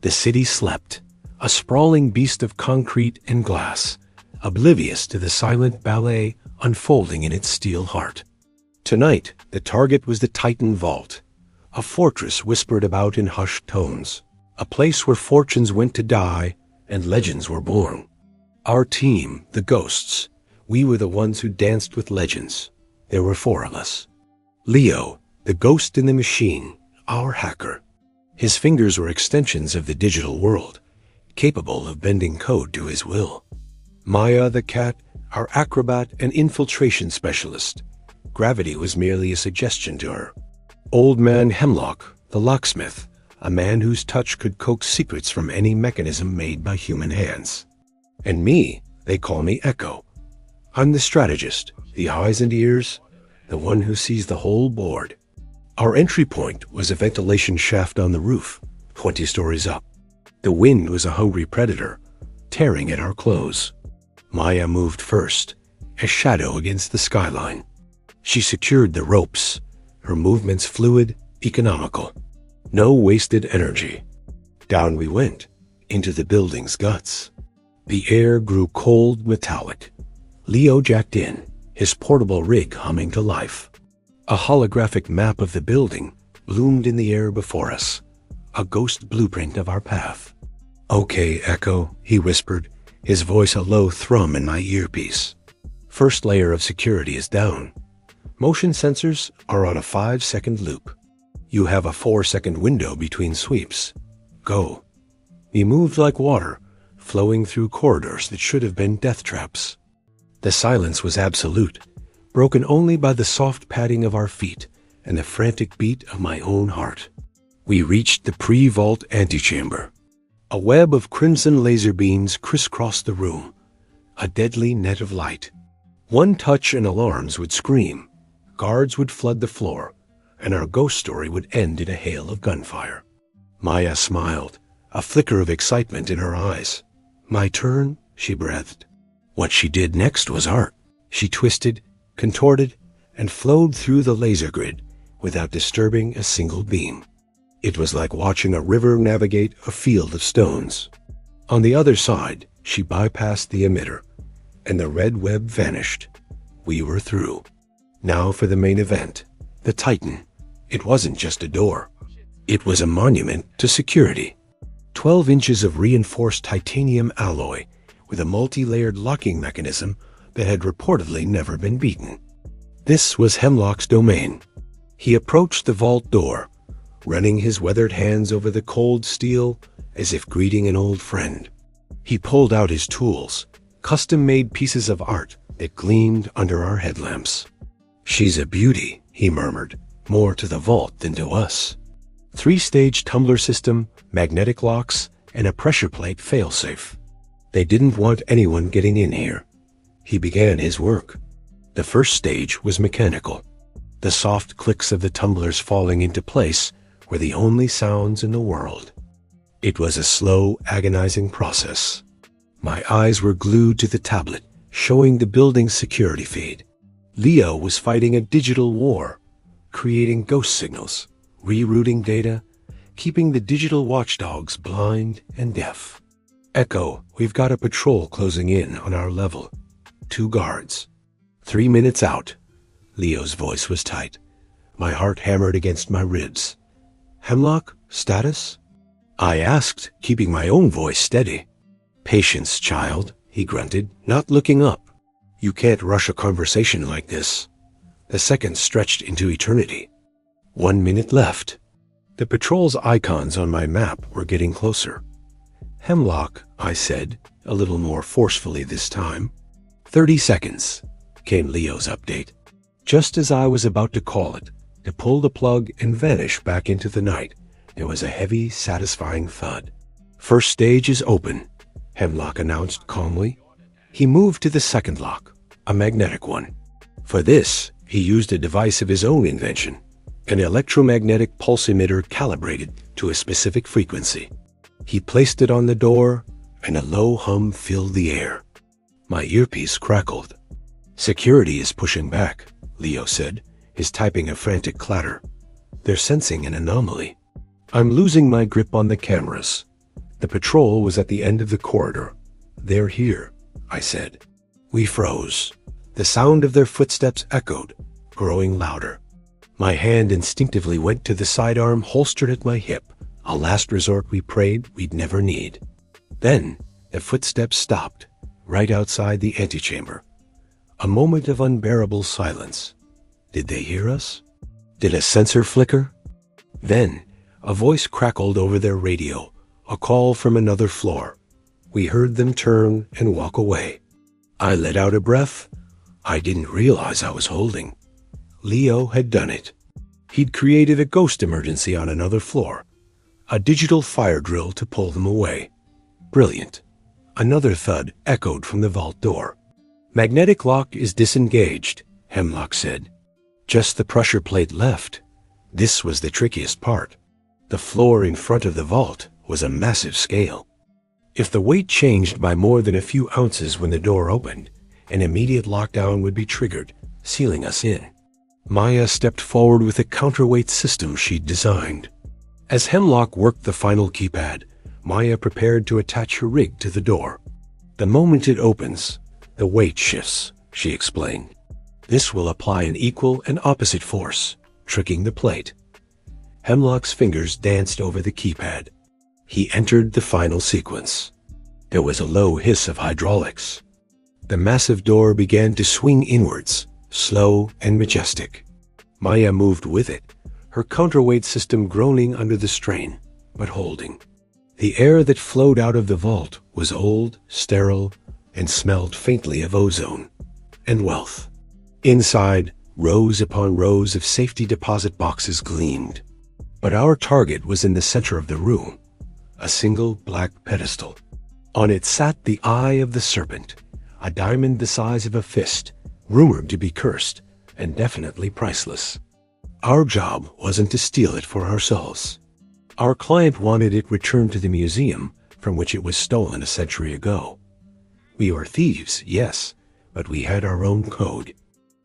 The city slept, a sprawling beast of concrete and glass, oblivious to the silent ballet unfolding in its steel heart. Tonight, the target was the Titan Vault, a fortress whispered about in hushed tones, a place where fortunes went to die and legends were born. Our team, the Ghosts, we were the ones who danced with legends. There were 4 of us. Leo, the ghost in the machine, our hacker. His fingers were extensions of the digital world, capable of bending code to his will. Maya, the cat, our acrobat and infiltration specialist. Gravity was merely a suggestion to her. Old Man Hemlock, the locksmith, a man whose touch could coax secrets from any mechanism made by human hands. And me, they call me Echo. I'm the strategist, the eyes and ears, the one who sees the whole board. Our entry point was a ventilation shaft on the roof, 20 stories up. The wind was a hungry predator, tearing at our clothes. Maya moved first, a shadow against the skyline. She secured the ropes, her movements fluid, economical. No wasted energy. Down we went, into the building's guts. The air grew cold metallic. Leo jacked in, his portable rig humming to life. A holographic map of the building loomed in the air before us, a ghost blueprint of our path. "Okay, Echo," he whispered, his voice a low thrum in my earpiece. "First layer of security is down. Motion sensors are on a 5-second loop. You have a 4-second window between sweeps. Go." We moved like water, flowing through corridors that should have been death traps. The silence was absolute, broken only by the soft padding of our feet and the frantic beat of my own heart. We reached the pre-vault antechamber. A web of crimson laser beams crisscrossed the room, a deadly net of light. One touch and alarms would scream, guards would flood the floor, and our ghost story would end in a hail of gunfire. Maya smiled, a flicker of excitement in her eyes. "My turn," she breathed. What she did next was art. She twisted, contorted, and flowed through the laser grid without disturbing a single beam. It was like watching a river navigate a field of stones. On the other side, she bypassed the emitter, and the red web vanished. We were through. Now for the main event, the Titan. It wasn't just a door. It was a monument to security. 12 inches of reinforced titanium alloy with a multi-layered locking mechanism that had reportedly never been beaten. This was Hemlock's domain. He approached the vault door, running his weathered hands over the cold steel as if greeting an old friend. He pulled out his tools, custom-made pieces of art that gleamed under our headlamps. "She's a beauty," he murmured, more to the vault than to us. 3-stage tumbler system, magnetic locks, and a pressure plate failsafe. They didn't want anyone getting in here. He began his work. The first stage was mechanical. The soft clicks of the tumblers falling into place were the only sounds in the world. It was a slow, agonizing process. My eyes were glued to the tablet, showing the building's security feed. Leo was fighting a digital war, creating ghost signals, rerouting data, keeping the digital watchdogs blind and deaf. "Echo, we've got a patrol closing in on our level. 2 guards. 3 minutes out." Leo's voice was tight. My heart hammered against my ribs. "Hemlock, status?" I asked, keeping my own voice steady. "Patience, child," he grunted, not looking up. "You can't rush a conversation like this." The seconds stretched into eternity. 1 minute left. The patrol's icons on my map were getting closer. "Hemlock," I said, a little more forcefully this time. 30 seconds, came Leo's update. Just as I was about to call it, to pull the plug and vanish back into the night, there was a heavy, satisfying thud. "First stage is open," Hemlock announced calmly. He moved to the second lock, a magnetic one. For this, he used a device of his own invention, an electromagnetic pulse emitter calibrated to a specific frequency. He placed it on the door, and a low hum filled the air. My earpiece crackled. "Security is pushing back," Leo said, his typing a frantic clatter. "They're sensing an anomaly. I'm losing my grip on the cameras. The patrol was at the end of the corridor. "They're here," I said. We froze. The sound of their footsteps echoed, growing louder. My hand instinctively went to the sidearm holstered at my hip, a last resort we prayed we'd never need. Then, the footsteps stopped, right outside the antechamber. A moment of unbearable silence. Did they hear us? Did a sensor flicker? Then, a voice crackled over their radio, a call from another floor. We heard them turn and walk away. I let out a breath. I didn't realize I was holding. Leo had done it. He'd created a ghost emergency on another floor, a digital fire drill to pull them away. Brilliant. Another thud echoed from the vault door. "Magnetic lock is disengaged," Hemlock said. "Just the pressure plate left." This was the trickiest part. The floor in front of the vault was a massive scale. If the weight changed by more than a few ounces when the door opened, an immediate lockdown would be triggered, sealing us in. Maya stepped forward with a counterweight system she'd designed. As Hemlock worked the final keypad, Maya prepared to attach her rig to the door. "The moment it opens, the weight shifts," she explained. "This will apply an equal and opposite force, tricking the plate." Hemlock's fingers danced over the keypad. He entered the final sequence. There was a low hiss of hydraulics. The massive door began to swing inwards, slow and majestic. Maya moved with it, her counterweight system groaning under the strain, but holding. The air that flowed out of the vault was old, sterile, and smelled faintly of ozone and wealth. Inside, rows upon rows of safety deposit boxes gleamed. But our target was in the center of the room, a single black pedestal. On it sat the Eye of the Serpent, a diamond the size of a fist, rumored to be cursed and definitely priceless. Our job wasn't to steal it for ourselves. Our client wanted it returned to the museum from which it was stolen a century ago. We were thieves, yes, but we had our own code.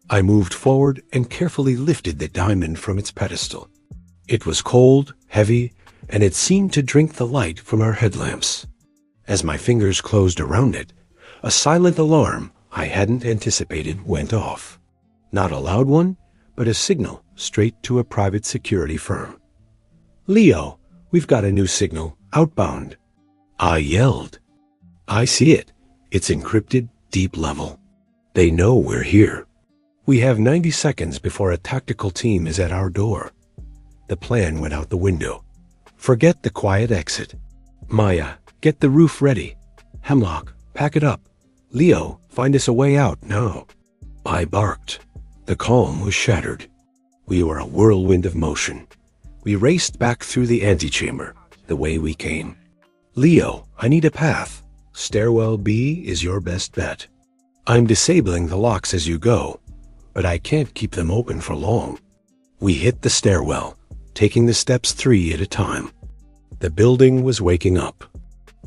I moved forward and carefully lifted the diamond from its pedestal. It was cold, heavy, and it seemed to drink the light from our headlamps. As my fingers closed around it, a silent alarm I hadn't anticipated went off. Not a loud one, but a signal straight to a private security firm. "Leo, we've got a new signal, outbound." I yelled. "I see it. It's encrypted, deep level. They know we're here. We have 90 seconds before a tactical team is at our door." The plan went out the window. Forget the quiet exit. "Maya, get the roof ready. Hemlock, pack it up. Leo, find us a way out now." I barked. The calm was shattered. We were a whirlwind of motion. We raced back through the antechamber, the way we came. "Leo, I need a path. Stairwell B is your best bet. I'm disabling the locks as you go, but I can't keep them open for long." We hit the stairwell, taking the steps 3 at a time. The building was waking up.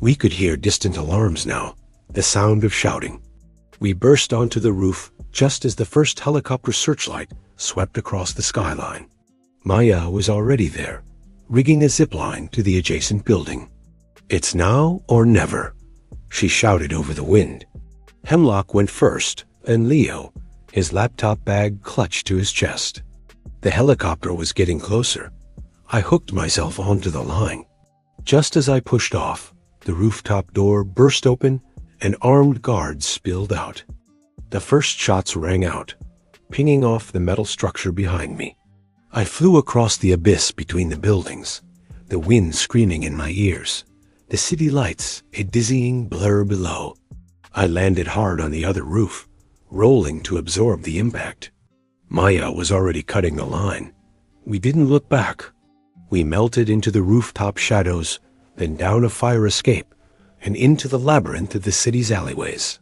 We could hear distant alarms now, the sound of shouting. We burst onto the roof just as the first helicopter searchlight swept across the skyline. Maya was already there, rigging a zipline to the adjacent building. "It's now or never," she shouted over the wind. Hemlock went first, and Leo, his laptop bag clutched to his chest. The helicopter was getting closer. I hooked myself onto the line. Just as I pushed off, the rooftop door burst open and armed guards spilled out. The first shots rang out, pinging off the metal structure behind me. I flew across the abyss between the buildings, the wind screaming in my ears, the city lights a dizzying blur below. I landed hard on the other roof, rolling to absorb the impact. Maya was already cutting the line. We didn't look back. We melted into the rooftop shadows, then down a fire escape, and into the labyrinth of the city's alleyways.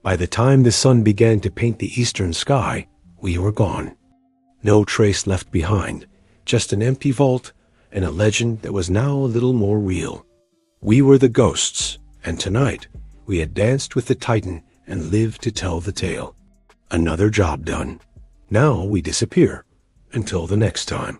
By the time the sun began to paint the eastern sky, we were gone. No trace left behind, just an empty vault and a legend that was now a little more real. We were the ghosts, and tonight we had danced with the Titan and lived to tell the tale. Another job done. Now we disappear, until the next time.